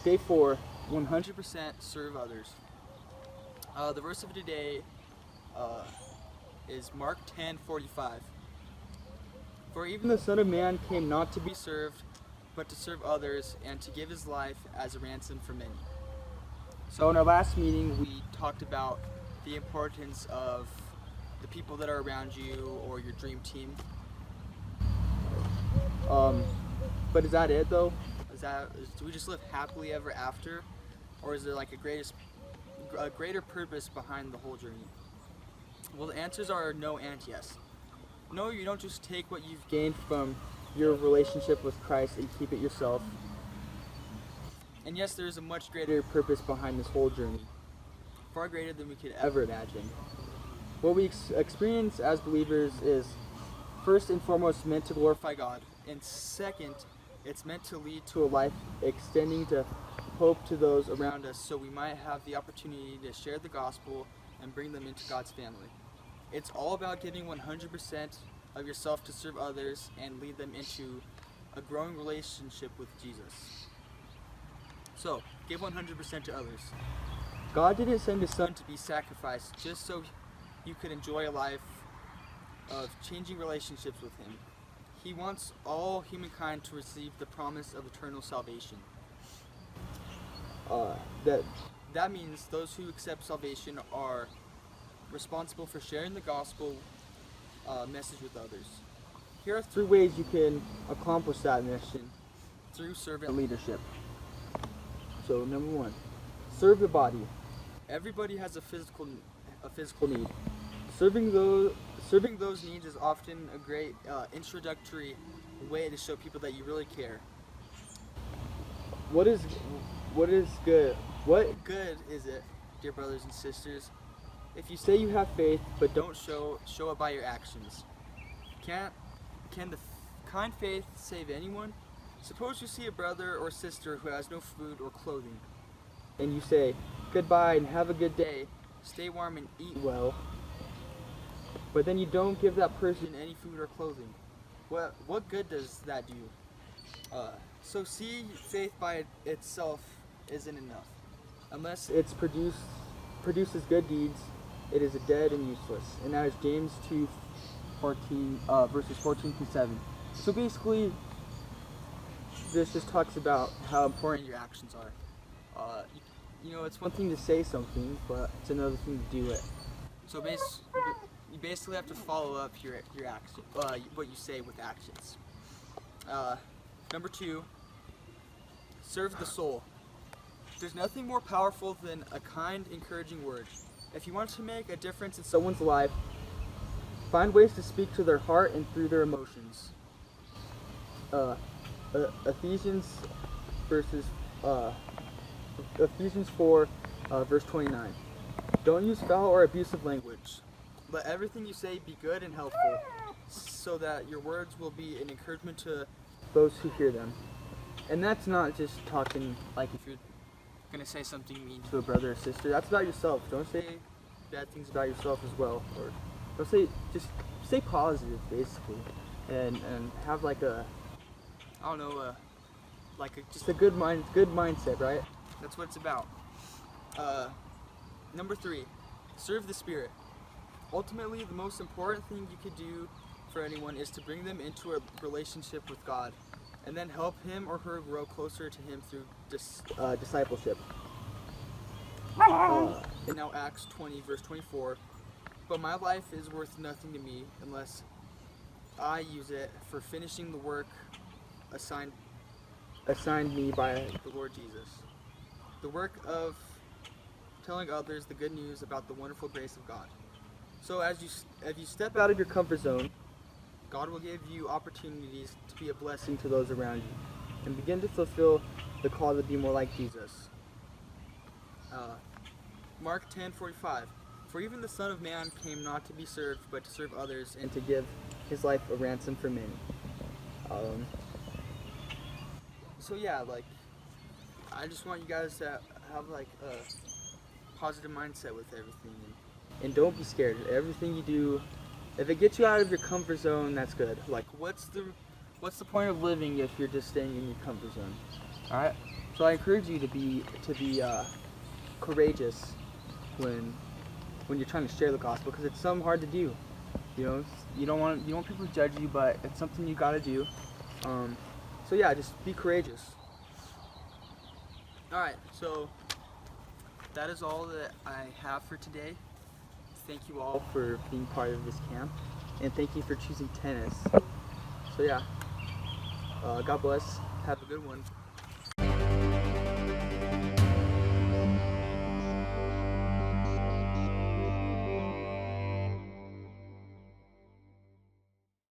Day 4, 100% serve others. The verse of today is Mark 10:45. For even the Son of Man came not to be served, but to serve others and to give his life as a ransom for many. So in our last meeting, we talked about the importance of the people that are around you or your dream team. But is that it though? Do we just live happily ever after, or is there like a greater purpose behind the whole journey? Well, the answers are no and yes. No, you don't just take what you've gained from your relationship with Christ and keep it yourself. And yes, there is a much greater purpose behind this whole journey, far greater than we could ever imagine. What we experience as believers is first and foremost meant to glorify God, and second, it's meant to lead to a life extending to hope to those around us, so we might have the opportunity to share the gospel and bring them into God's family. It's all about giving 100% of yourself to serve others and lead them into a growing relationship with Jesus. So, give 100% to others. God didn't send his son to be sacrificed just so you could enjoy a life of changing relationships with him. He wants all humankind to receive the promise of eternal salvation. That means those who accept salvation are responsible for sharing the gospel message with others. Here are 3 ways you can accomplish that mission through servant leadership. So number 1, serve the body. Everybody has a physical need. Serving those needs is often a great introductory way to show people that you really care. What good is it, dear brothers and sisters, if you say you have faith but don't show it by your actions? Can the kind faith save anyone? Suppose you see a brother or sister who has no food or clothing, and you say, "Goodbye and have a good day, stay warm and eat well," but then you don't give that person any food or clothing. What good does that do? So see, faith by itself isn't enough. Unless it produces good deeds, it is dead and useless. And that is James 2:14, verses 14 through 7. So basically, this just talks about how important your actions are. It's one thing to say something, but it's another thing to do it. So you basically have to follow up your action, what you say with actions. Number 2, serve the soul. There's nothing more powerful than a kind, encouraging word. If you want to make a difference in someone's life, find ways to speak to their heart and through their emotions. Ephesians 4, verse 29. Don't use foul or abusive language. Let everything you say be good and helpful, so that your words will be an encouragement to those who hear them. And that's not just talking like if you're going to say something mean to a brother or sister. That's about yourself. Don't say bad things about yourself as well. Or just say positive, basically. And have like just a good mindset, right? That's what it's about. Number 3, serve the Spirit. Ultimately, the most important thing you could do for anyone is to bring them into a relationship with God, and then help him or her grow closer to him through discipleship. And now Acts 20, verse 24. But my life is worth nothing to me unless I use it for finishing the work assigned me by the Lord Jesus. The work of telling others the good news about the wonderful grace of God. So as you step out of your comfort zone, God will give you opportunities to be a blessing to those around you and begin to fulfill the call to be more like Jesus. Mark 10:45. For even the Son of Man came not to be served, but to serve others and to give his life a ransom for many. So yeah, I just want you guys to have a positive mindset with everything, and don't be scared. Everything you do, if it gets you out of your comfort zone, that's good. What's what's the point of living if you're just staying in your comfort zone? All right. So I encourage you to be courageous when you're trying to share the gospel, because it's something hard to do. You know, you don't want people to judge you, but it's something you got to do. So yeah, just be courageous. All right. So that is all that I have for today. Thank you all for being part of this camp, and thank you for choosing tennis. So yeah, God bless. Have a good one.